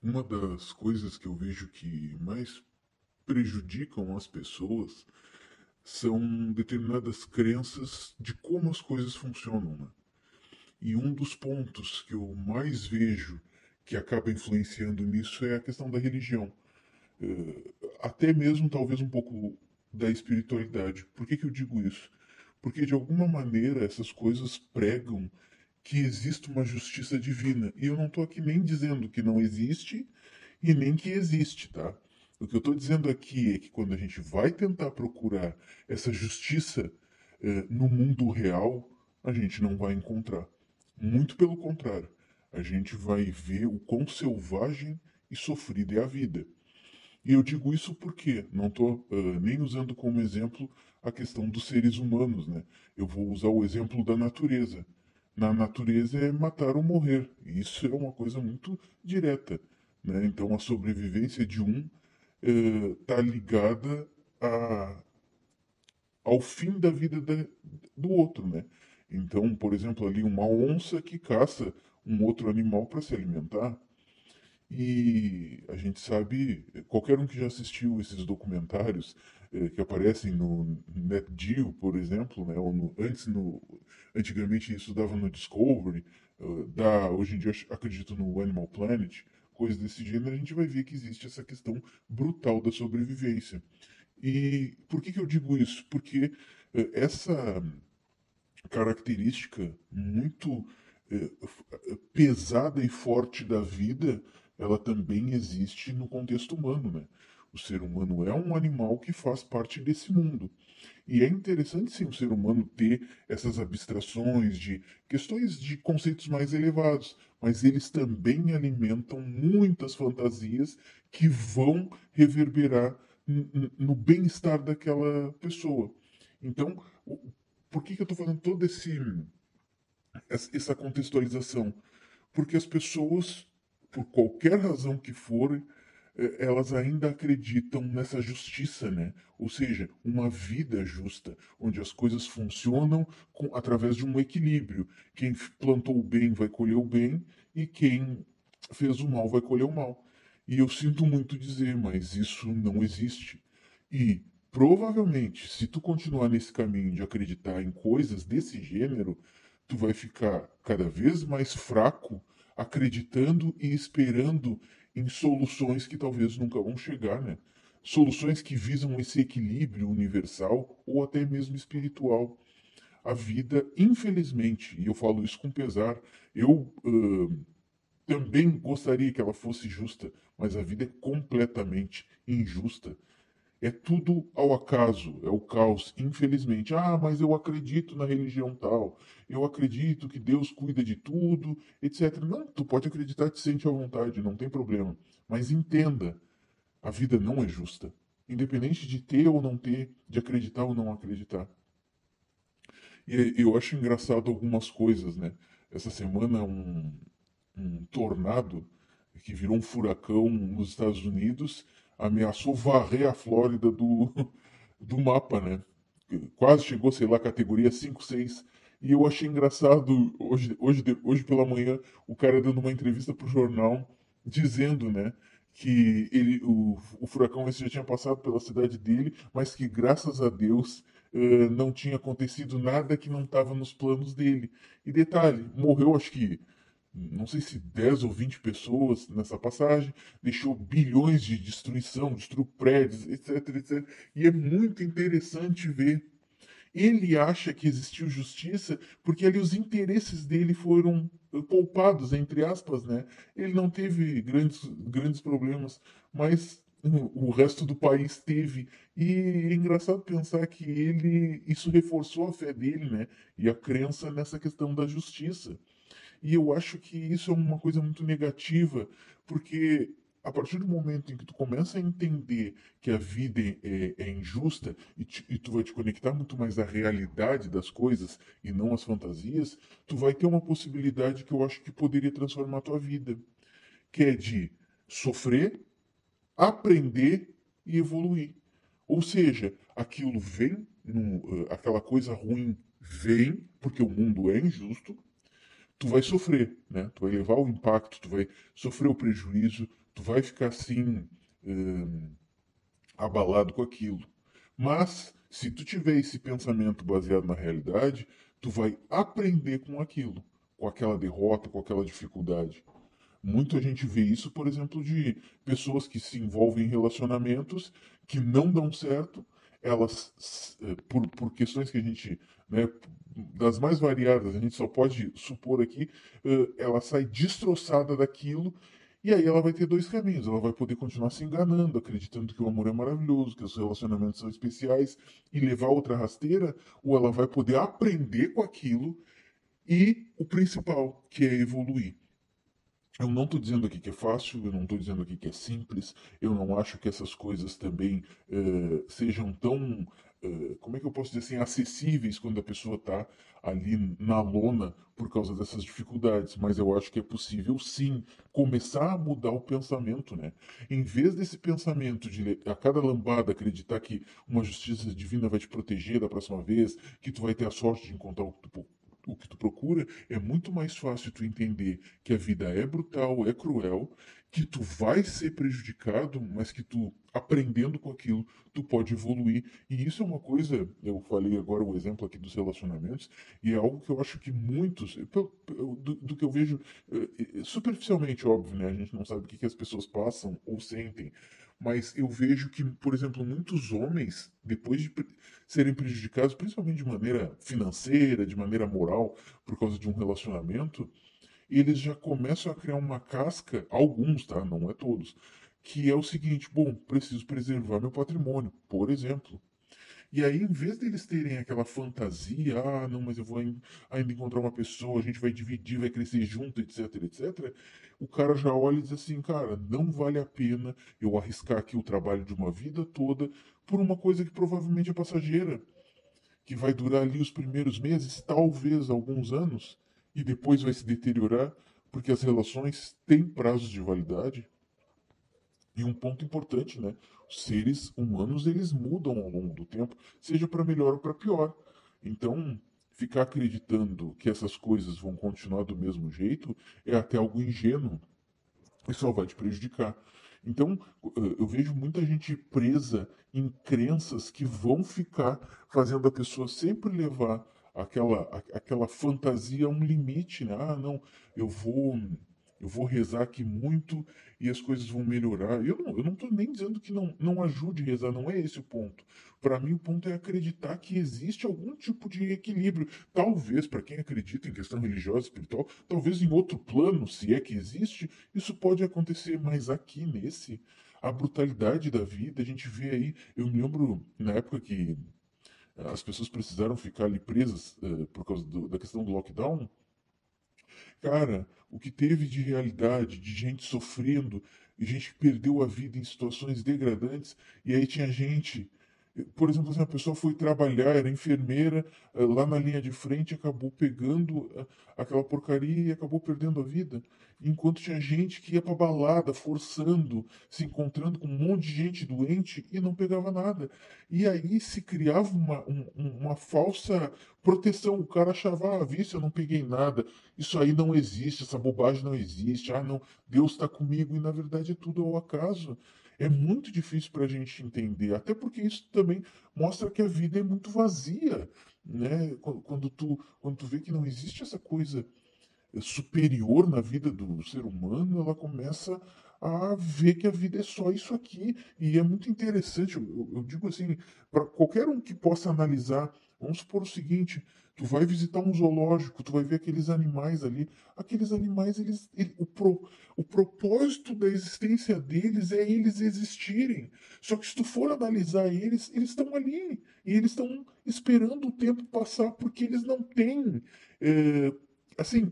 Uma das coisas que eu vejo que mais prejudicam as pessoas são determinadas crenças de como as coisas funcionam, né? E um dos pontos que eu mais vejo que acaba influenciando nisso é a questão da religião. Até mesmo, talvez, um pouco da espiritualidade. Por que que eu digo isso? Porque, de alguma maneira, essas coisas pregam que existe uma justiça divina. E eu não estou aqui nem dizendo que não existe e nem que existe, tá? O que eu estou dizendo aqui é que quando a gente vai tentar procurar essa justiça no mundo real, a gente não vai encontrar. Muito pelo contrário, a gente vai ver o quão selvagem e sofrida é a vida. E eu digo isso porque não estou nem usando como exemplo a questão dos seres humanos, né? Eu vou usar o exemplo da natureza. Na natureza é matar ou morrer. E isso é uma coisa muito direta, né? Então a sobrevivência de um está ligada a, ao fim da vida do outro, né? Então, por exemplo, ali uma onça que caça um outro animal para se alimentar. E a gente sabe, qualquer um que já assistiu esses documentários que aparecem no Net Geo, por exemplo, né, ou antigamente isso dava no Discovery, hoje em dia acredito no Animal Planet, coisas desse gênero, a gente vai ver que existe essa questão brutal da sobrevivência. E por que que eu digo isso? Porque essa característica muito pesada e forte da vida, ela também existe no contexto humano, né? O ser humano é um animal que faz parte desse mundo. E é interessante, sim, o ser humano ter essas abstrações de questões de conceitos mais elevados, mas eles também alimentam muitas fantasias que vão reverberar no bem-estar daquela pessoa. Então, por que que eu estou fazendo todo essa contextualização? Porque as pessoas, por qualquer razão que for, elas ainda acreditam nessa justiça, né? Ou seja, uma vida justa, onde as coisas funcionam através de um equilíbrio. Quem plantou o bem vai colher o bem e quem fez o mal vai colher o mal. E eu sinto muito dizer, mas isso não existe. E provavelmente, se tu continuar nesse caminho de acreditar em coisas desse gênero, tu vai ficar cada vez mais fraco, acreditando e esperando em soluções que talvez nunca vão chegar, né? Soluções que visam esse equilíbrio universal ou até mesmo espiritual. A vida, infelizmente, e eu falo isso com pesar, eu também gostaria que ela fosse justa, mas a vida é completamente injusta. É tudo ao acaso, é o caos, infelizmente. Ah, mas eu acredito na religião tal, eu acredito que Deus cuida de tudo, etc. Não, tu pode acreditar, te sente à vontade, não tem problema. Mas entenda, a vida não é justa. Independente de ter ou não ter, de acreditar ou não acreditar. E eu acho engraçado algumas coisas, né? Essa semana um tornado que virou um furacão nos Estados Unidos ameaçou varrer a Flórida do mapa, né? Quase chegou, sei lá, categoria 5, 6. E eu achei engraçado hoje pela manhã o cara dando uma entrevista pro jornal dizendo, né, que o furacão esse já tinha passado pela cidade dele, mas que graças a Deus não tinha acontecido nada que não estava nos planos dele. E detalhe, morreu acho que não sei se 10 ou 20 pessoas nessa passagem, deixou bilhões de destruição, destruiu prédios, etc, etc. E é muito interessante ver. Ele acha que existiu justiça porque ali os interesses dele foram poupados, entre aspas, né? Ele não teve grandes problemas, mas o resto do país teve. E é engraçado pensar que isso reforçou a fé dele, né? E a crença nessa questão da justiça. E eu acho que isso é uma coisa muito negativa, porque a partir do momento em que tu começa a entender que a vida é injusta e tu vai te conectar muito mais à realidade das coisas e não às fantasias, tu vai ter uma possibilidade que eu acho que poderia transformar a tua vida, que é de sofrer, aprender e evoluir. Ou seja, aquilo aquela coisa ruim vem, porque o mundo é injusto, tu vai sofrer, né? Tu vai levar o impacto, tu vai sofrer o prejuízo, tu vai ficar assim, abalado com aquilo. Mas, se tu tiver esse pensamento baseado na realidade, tu vai aprender com aquilo, com aquela derrota, com aquela dificuldade. Muita gente vê isso, por exemplo, de pessoas que se envolvem em relacionamentos que não dão certo, elas, por questões que a gente, né, das mais variadas, a gente só pode supor aqui, ela sai destroçada daquilo, e aí ela vai ter dois caminhos. Ela vai poder continuar se enganando, acreditando que o amor é maravilhoso, que os relacionamentos são especiais, e levar outra rasteira, ou ela vai poder aprender com aquilo, e o principal, que é evoluir. Eu não estou dizendo aqui que é fácil, eu não estou dizendo aqui que é simples, eu não acho que essas coisas também sejam tão, como é que eu posso dizer assim, acessíveis quando a pessoa está ali na lona por causa dessas dificuldades, mas eu acho que é possível sim começar a mudar o pensamento, né? Em vez desse pensamento de a cada lambada acreditar que uma justiça divina vai te proteger da próxima vez, que tu vai ter a sorte de encontrar o que tu procura, é muito mais fácil tu entender que a vida é brutal, é cruel, que tu vai ser prejudicado, mas que tu, aprendendo com aquilo, tu pode evoluir. E isso é uma coisa, eu falei agora o exemplo aqui dos relacionamentos, e é algo que eu acho que muitos, do que eu vejo superficialmente, óbvio, né? A gente não sabe o que, que as pessoas passam ou sentem. Mas eu vejo que, por exemplo, muitos homens, depois de serem prejudicados, principalmente de maneira financeira, de maneira moral, por causa de um relacionamento, eles já começam a criar uma casca, alguns, tá? Não é todos, que é o seguinte: bom, preciso preservar meu patrimônio, por exemplo. E aí, em vez deles terem aquela fantasia, ah, não, mas eu vou ainda encontrar uma pessoa, a gente vai dividir, vai crescer junto, etc, etc, o cara já olha e diz assim, cara, não vale a pena eu arriscar aqui o trabalho de uma vida toda por uma coisa que provavelmente é passageira, que vai durar ali os primeiros meses, talvez alguns anos, e depois vai se deteriorar, porque as relações têm prazos de validade. E um ponto importante, né? Os seres humanos, eles mudam ao longo do tempo, seja para melhor ou para pior. Então, ficar acreditando que essas coisas vão continuar do mesmo jeito é até algo ingênuo e só vai te prejudicar. Então, eu vejo muita gente presa em crenças que vão ficar fazendo a pessoa sempre levar aquela fantasia a um limite, né? Ah, não, eu vou eu vou rezar aqui muito e as coisas vão melhorar. Eu não estou nem dizendo que não ajude a rezar, não é esse o ponto. Para mim, o ponto é acreditar que existe algum tipo de equilíbrio. Talvez, para quem acredita em questão religiosa, espiritual, talvez em outro plano, se é que existe, isso pode acontecer, mas aqui nesse, a brutalidade da vida, a gente vê aí. Eu me lembro na época que as pessoas precisaram ficar ali presas por causa da questão do lockdown. Cara, o que teve de realidade, de gente sofrendo, e gente que perdeu a vida em situações degradantes, e aí tinha gente. Por exemplo, assim, a pessoa foi trabalhar, era enfermeira, lá na linha de frente, acabou pegando aquela porcaria e acabou perdendo a vida. Enquanto tinha gente que ia pra balada, forçando, se encontrando com um monte de gente doente e não pegava nada. E aí se criava uma falsa proteção. O cara achava, ah, visto, eu não peguei nada. Isso aí não existe, essa bobagem não existe. Ah, não, Deus está comigo. E na verdade é tudo ao acaso. É muito difícil para a gente entender, até porque isso também mostra que a vida é muito vazia, né? Quando tu vê que não existe essa coisa superior na vida do ser humano, ela começa a ver que a vida é só isso aqui. E é muito interessante, eu digo assim, para qualquer um que possa analisar, vamos supor o seguinte: tu vai visitar um zoológico, tu vai ver aqueles animais ali. Aqueles animais, o propósito da existência deles é eles existirem. Só que se tu for analisar eles, eles estão ali. E eles estão esperando o tempo passar porque eles não têm. Assim,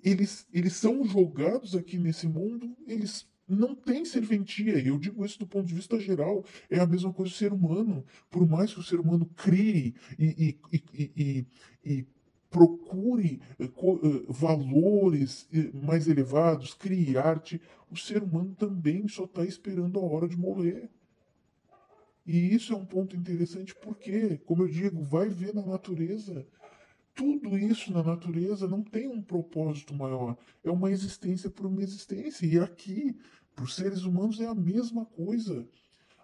eles são jogados aqui nesse mundo, eles não têm serventia. E eu digo isso do ponto de vista geral. É a mesma coisa do ser humano. Por mais que o ser humano crie e procure valores mais elevados, crie arte, o ser humano também só está esperando a hora de morrer. E isso é um ponto interessante porque, como eu digo, vai ver na natureza. Tudo isso na natureza não tem um propósito maior. É uma existência por uma existência. E aqui, para os seres humanos, é a mesma coisa.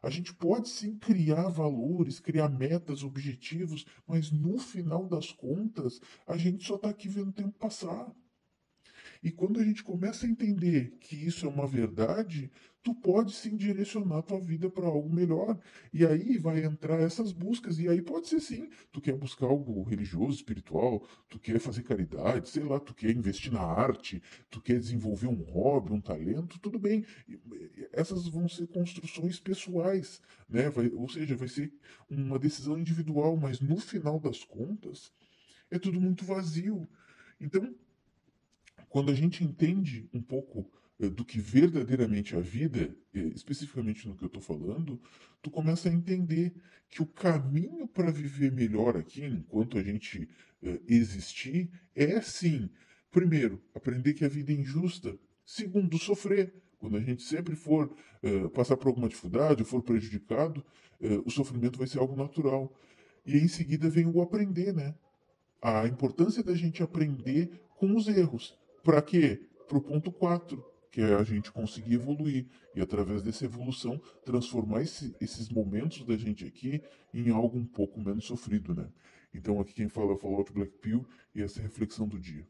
A gente pode sim criar valores, criar metas, objetivos, mas no final das contas, a gente só está aqui vendo o tempo passar. E quando a gente começa a entender que isso é uma verdade, tu pode sim direcionar tua vida para algo melhor. E aí vai entrar essas buscas. E aí pode ser sim, tu quer buscar algo religioso, espiritual, tu quer fazer caridade, sei lá, tu quer investir na arte, tu quer desenvolver um hobby, um talento, tudo bem. Essas vão ser construções pessoais, né? Ou seja, vai ser uma decisão individual, mas no final das contas é tudo muito vazio. Então, quando a gente entende um pouco do que verdadeiramente é a vida, especificamente no que eu estou falando, tu começa a entender que o caminho para viver melhor aqui, enquanto a gente existir, é sim, primeiro, aprender que a vida é injusta, segundo, sofrer. Quando a gente sempre for passar por alguma dificuldade ou for prejudicado, o sofrimento vai ser algo natural. E em seguida vem o aprender, né? A importância da gente aprender com os erros. Para quê? Para o ponto 4, que é a gente conseguir evoluir. E através dessa evolução, transformar esses momentos da gente aqui em algo um pouco menos sofrido, né? Então aqui quem fala é o Fallout Black Pill e essa é a reflexão do dia.